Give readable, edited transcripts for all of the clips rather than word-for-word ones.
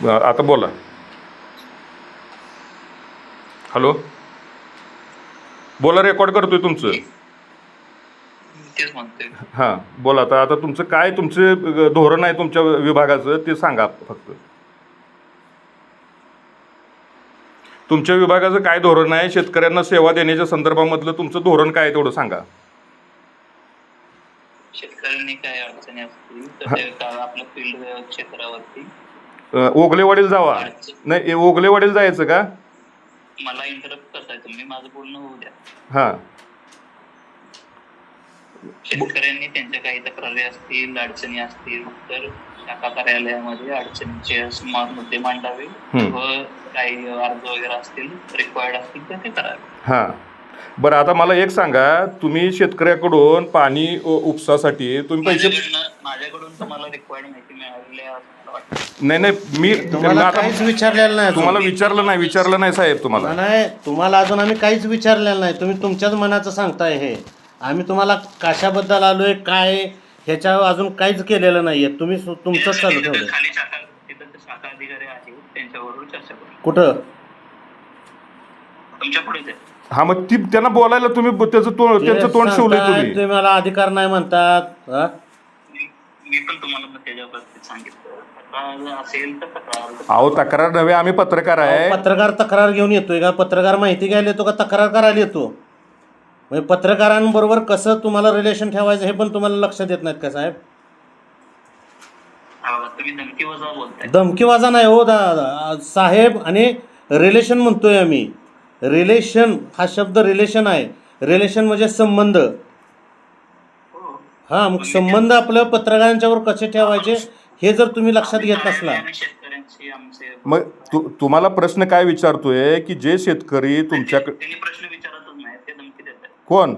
आता बोला. हॅलो, बोला, रेकॉर्ड करतोय तुमचं. तेच म्हणतोय. हां, बोला. आता तुमचं काय धोरण आहे तुमच्या विभागाचं ते सांगा फक्त. तुमच्या विभागाचं काय धोरण आहे, शेतकऱ्यांना सेवा देण्याच्या संदर्भामधलं तुमचं धोरण काय आहे तेवढं सांगा. शेतकऱ्यांनी काय अडचणी असतील तर ते आपल्या फील्ड क्षेत्रावरती ओगलेवाडीला जावा. नाही, ओगलेवाडीला जायचं का? मला इंटरप्ट करताय तुम्ही, माझं बोलणं होऊ द्या. हां, शेतकऱ्यांनी त्यांच्या काही तक्रारी असतील, अडचणी असतील तर शाखा कार्यालयामध्ये अडचणीचे मुद्दे मांडावे व काही अर्ज वगैरे असतील रिक्वायर्ड असतील तर ते करावे. हां, बरं. आता मला एक सांगा, तुम्ही शेतकऱ्याकडून पाणी उपसासाठी तुम्ही पैसे माझ्याकडून तुम्हाला रिक्वायर्ड माहिती मिळालेली आहे असं मला वाटतं. नाही, मी तुम्हाला काहीच विचारलेलं नाही. तुम्हाला विचारलं नाही साहेब. तुम्हाला नाही, तुम्हाला अजून आम्ही काहीच विचारलेलं नाही. तुम्ही तुमच्याच मनाचं सांगताय. हे आम्ही तुम्हाला कशाबद्दल आलोय काय ह्याच्यावर अजून काहीच केलेलं नाहीये. तुम्ही तुमचंच चालू ठेवलं. खाली शाखा अधिकारी आहेत त्यांच्याबरोबर चर्चा करू. कुठं? तुमच्या पुढेच आहे. हा, मग त्यांना बोलायला तुम्ही त्यांचं तोंड शिवलंय तुम्ही. तुम्ही मला अधिकार नाही म्हणतात. मी पण तुम्हाला त्याच्याबद्दल सांगितलं असेल तर तक्रार. अहो, तक्रार नव्हे, आम्ही पत्रकार आहे. पत्रकार तक्रार घेऊन येतोय का? पत्रकार माहिती घ्यायला येतो का तक्रार करायला येतो? म्हणजे पत्रकारांबरोबर कसं तुम्हाला रिलेशन ठेवायचं हे पण तुम्हाला लक्ष देत नाहीत का साहेब? तुम्ही धमकीवजा बोलताय. धमकीवाजा नाही हो साहेब. आणि रिलेशन म्हणतोय आम्ही. रिलेशन हा शब्द रिलेशन आहे. रिलेशन म्हणजे संबंध. हा, मग संबंध आपलं पत्रकारांच्यावर कसे ठेवायचे हे जर तुम्ही लक्षात घेत नसला. मग तुम्हाला प्रश्न काय विचारतोय की जे शेतकरी तुमच्याकडे प्रश्न विचारतच नाही, ते धमकी देतात. कोण?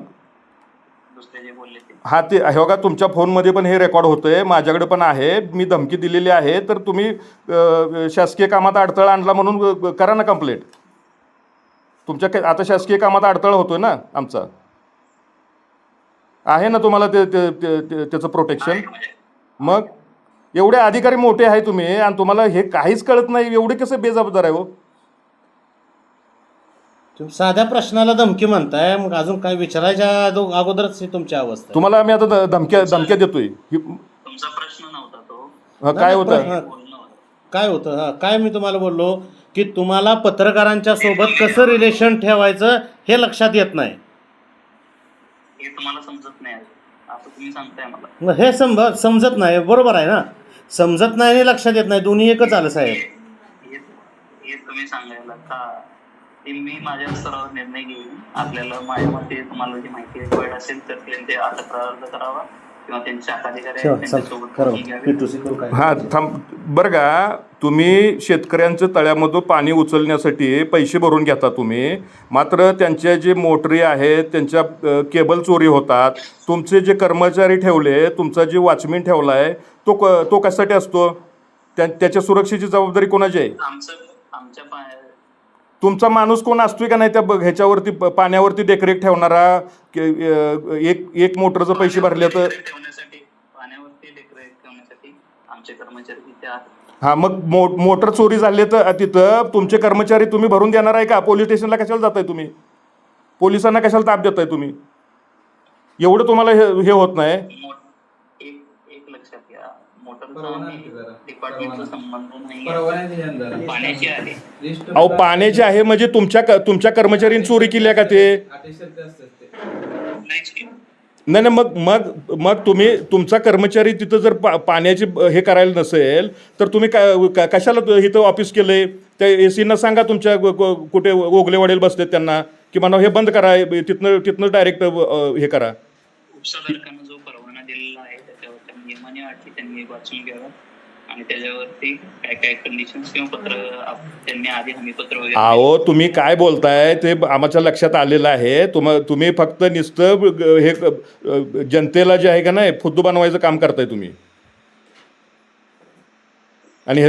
दुसरे जे बोलले ते. हा, ते हे बघा, तुमच्या फोनमध्ये पण हे रेकॉर्ड होतंय, माझ्याकडे पण आहे. मी धमकी दिलेली आहे. तर तुम्ही शासकीय कामात अडथळा आणला म्हणून करा ना कंप्लेंट. आता शासकीय कामात अडथळा होतोय ना आमचा. आहे ना तुम्हाला त्याचं प्रोटेक्शन. मग एवढे अधिकारी मोठे आहे तुम्ही आणि तुम्हाला हे काहीच कळत नाही. एवढे कसं बेजबाबदार आहे हो? तुम्ही साध्या प्रश्नाला धमकी म्हणताय, मग अजून काय विचारायच्या अगोदरच ही तुमची अवस्था. तुम्हाला आम्ही आता धमक्या देतोय. तुमचा प्रश्न नव्हता तो. काय होतं? काय होतं? हा, काय मी तुम्हाला बोललो की तुम्हाला पत्रकारांच्या सोबत कसं रिलेशन ठेवायचं हे लक्षात येत नाही. हे तुम्हाला समजत नाही असं तुम्ही सांगताय मला. मग हे समजत नाही. बरोबर आहे ना? समजत नाही आणि लक्षात येत नाही, दोन्ही एकच आलं साहेब. हे तुम्ही सांगायला का ते मी माझ्या स्तरावर निर्णय घेईन. आपल्याला माझ्या मते तुम्हाला जी माहिती रिक्वायर्ड असेल तर ते अर्ज करावा किंवा त्यांच्या अधिकारी हां, थांब बरं का. तुम्ही शेतकऱ्यांचं तळ्यामधून पाणी उचलण्यासाठी पैसे भरून घेता तुम्ही, मात्र त्यांच्या जे मोटरी आहेत त्यांच्या केबल चोरी होतात. तुमचे जे कर्मचारी ठेवले, तुमचा जे वॉचमॅन ठेवला आहे तो कशासाठी असतो? त्याच्या सुरक्षेची जबाबदारी कोणाची आहे? तुमचा माणूस कोण असतोय का नाही त्या ह्याच्यावरती पाण्यावरती देखरेख ठेवणारा? एक मोटरचं पैसे भरले तर पाण्यावरती देखरेख ठेवण्यासाठी आमचे कर्मचारी तिथे आहेत. हां, मग मोटर चोरी झाली तर तिथं तुमचे कर्मचारी तुम्ही भरून देणार आहे का? पोलीस स्टेशनला कशाला जाताय तुम्ही? पोलिसांना कशाला ताप देताय तुम्ही? एवढं तुम्हाला हे होत नाही? एक लक्षात घ्या, मोटरचा डिपार्टमेंटचा संबंध नाही, पाण्याची आहे. अहो, पाण्याची आहे म्हणजे तुमच्या कर्मचाऱ्यांनी चोरी केली आहे का ते? नाही, मग तुमचा कर्मचारी तिथं जर पाण्याची हे करायला नसेल तर तुम्ही कशाला इथं ऑफिस केलंय? त्या AC-ना सांगा तुमच्या कुठे ओगलेवाडीला बसते त्यांना की म्हणा हे बंद करा, तिथनं डायरेक्ट हे करा. उपसाधारकांना जो परवाना दिलेला आहे त्याच्यावर नियमाने अटी त्यांनी वाचून घ्यावा आणि त्याच्यावरती काय काय कंडिशन्स किंवा त्यांनी आधी हमीपत्र वगैरे. अहो, तुम्ही काय बोलताय ते आमच्या लक्षात आलेलं आहे. तुम्ही फक्त नुसतं हे जनतेला जे आहे का नाही फुद्दू बनवायचं काम करताय तुम्ही. आणि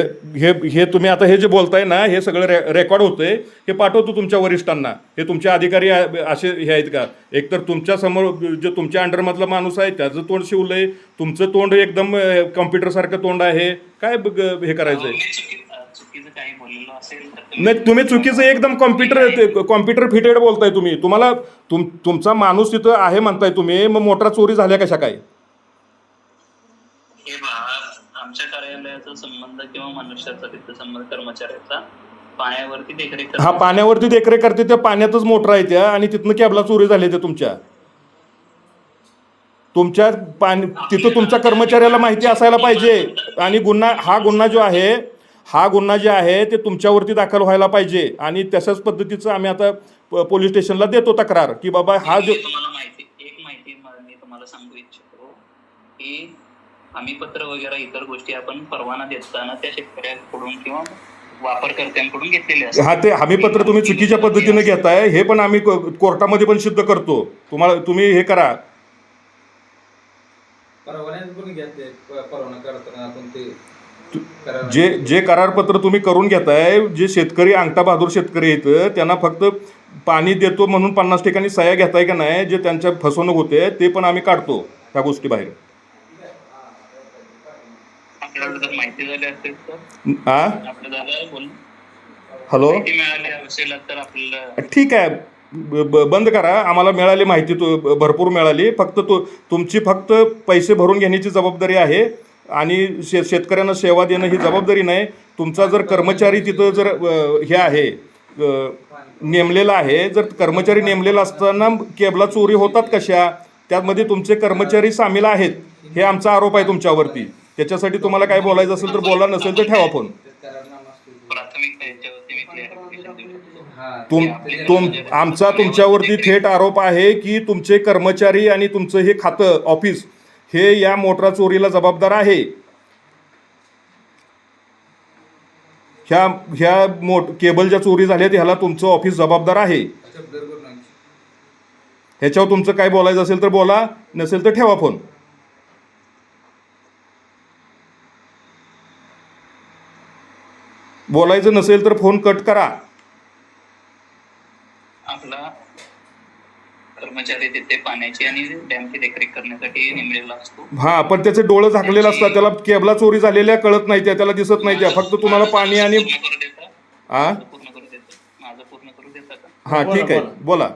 हे तुम्ही आता हे जे बोलताय ना हे सगळं रेकॉर्ड होतंय. हे पाठवतो तुमच्या वरिष्ठांना. हे तुमचे अधिकारी असे हे आहेत का? एकतर तुमच्या समोर जे तुमच्या अंडरमधला माणूस आहे त्याचं तोंड शिवलंय, तुमचं तोंड एकदम कॉम्प्युटरसारखं तोंड आहे. काय हे करायचंय? काही बोललेलो असेल तर नाही, तुम्ही चुकीचं एकदम कॉम्प्युटर फिटेड बोलताय तुम्ही. तुम्हाला तुमचा माणूस तिथं आहे म्हणताय तुम्ही, मग मोटर चोरी झाल्या कशा काय? हे पहा, आमच्या कार्यालयाचा संबंध किंवा मनुष्याचा तिथं संबंध कर्मचाऱ्याचा पाण्यावरती देखरेख हा, पाण्यावरती देखरेख करते, त्या पाण्यातच मोटर आहे त्या, आणि तिथनं कॅबला चोरी झाली त्या तुमच्या तिथं तुमच्या कर्मचाऱ्याला माहिती असायला पाहिजे. आणि हा गुन्हा जे आहे ते तुमच्यावरती दाखल व्हायला पाहिजे. आणि तशाच पद्धतीचं आम्ही आता पोलीस स्टेशनला देतो तक्रार की बाबा हा जो तुम्हाला माहिती मी तुम्हाला सांगू इच्छितो की आम्ही पत्र वगैरे इतर गोष्टी आपण परवाना देताना त्या शेतकऱ्यांकडून किंवा वापरकर्त्यांकडून घेतलेले असतात. हा, ते हमीपत्र तुम्ही चुकीच्या पद्धतीने घेताय, हे पण आम्ही कोर्टामध्ये पण सिद्ध करतो. तुम्ही हे करा. जे करारपत्र तुम्ही करून घेताय, जे शेतकरी अंगठा बहादूर शेतकरी आहेत त्यांना फक्त पाणी देतो म्हणून 50 ठिकाणी सह्या घेताय का नाही, जे त्यांच्या फसवणूक होते ते पण आम्ही काढतो त्या गोष्टी बाहेर. आपल्याला जर माहिती झाली असेल तर हॅलो, माहिती मिळाली असेल तर आपल्याला ठीक आहे, बंद करा. आम्हाला मिळाली माहिती, भरपूर मिळाली. तुमची फक्त पैसे भरून घेण्याची जबाबदारी आहे, आणि शेतकऱ्यांना सेवा देणं ही जबाबदारी नाही. तुमचा जर कर्मचारी तिथं जर हे आहे नेमलेला आहे, जर कर्मचारी नेमलेला असताना केबला चोरी होतात कशा, त्यामध्ये तुमचे कर्मचारी सामील आहेत, हे आमचा आरोप आहे तुमच्यावरती. त्याच्यासाठी तुम्हाला काय बोलायचं असेल तर बोला, नसेल तर ठेवा फोन. आमचा तुमच्यावरती थेट आरोप आहे की तुमचे कर्मचारी आणि तुमचं हे खातं ऑफिस हे या मोटरा चोरीला जबाबदार आहे. ह्या केबल ज्या चोरी झाल्यात ह्याला तुमचं ऑफिस जबाबदार आहे. ह्याच्यावर तुमचं काय बोलायचं असेल तर बोला, नसेल तर ठेवा फोन. बोलायचं नसेल तर फोन कट करा. आपला कर्मचारी तिथे पाण्याची आणि डॅमची देखरेख करण्यासाठी नेमलेला असतो. हा, पण त्याचे डोळे झाकलेले असतात, त्याला केबला चोरी झालेल्या कळत नाही, त्याला दिसत नाही. त्या फक्त तुम्हाला पाणी आणि माझं पूर्ण करू देता का? हा, ठीक आहे, बोला.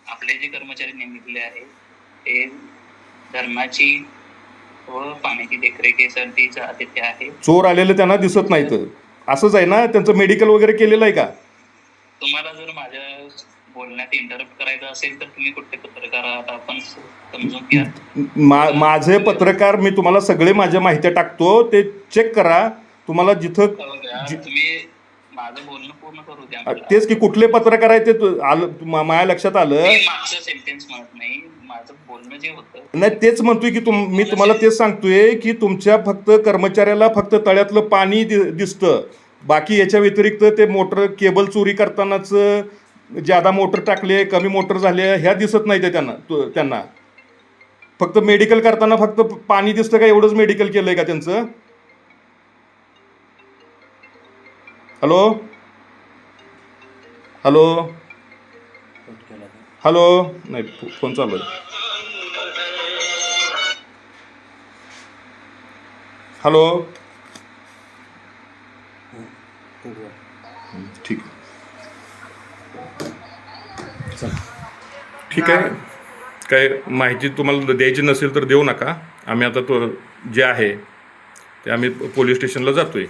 आपले जे कर्मचारी नेमलेले आहेत ते धरणाची व पाण्याची देखरेखीसाठी तिथे आहे. चोर आलेले त्यांना दिसत नाहीत, असंच आहे ना? त्यांचं मेडिकल वगैरे केलेलं आहे का? तुम्हाला जर माझ्या बोलण्यात इंटरप्ट करायचं असेल तर तुम्ही कुठले पत्रकार आहात आपण समजून घ्या. माझे पत्रकार, मी तुम्हाला सगळे माझ्या माहिती टाकतो, ते चेक करा. तुम्हाला जिथं तुम्ही माझं बोलणं पूर्ण करू द्या. तेच की, कुठले पत्रकार आहे ते माझ्या लक्षात आलं. मागचं सेंटेन्स म्हणत नाही, माझं बोलणं जे होतं नाही, तेच म्हणतोय की मी तुम्हाला तेच सांगतोय की तुमच्या फक्त कर्मचाऱ्याला फक्त तळ्यातलं पाणी दिसतं, बाकी याच्या व्यतिरिक्त ते मोटर केबल चोरी करतानाच ज्यादा मोटर टाकले, कमी मोटर झाले, ह्या दिसत नाही ते त्यांना. फक्त मेडिकल करताना फक्त पाणी दिसतं का, एवढंच मेडिकल केलंय का त्यांचं? हॅलो हॅलो हॅलो, नाही, फोन चालू आहे. हॅलो, ठीक आहे. काय माहिती तुम्हाला द्यायची नसेल तर देऊ नका. आम्ही आता जे आहे ते आम्ही पोलीस स्टेशनला जातोय.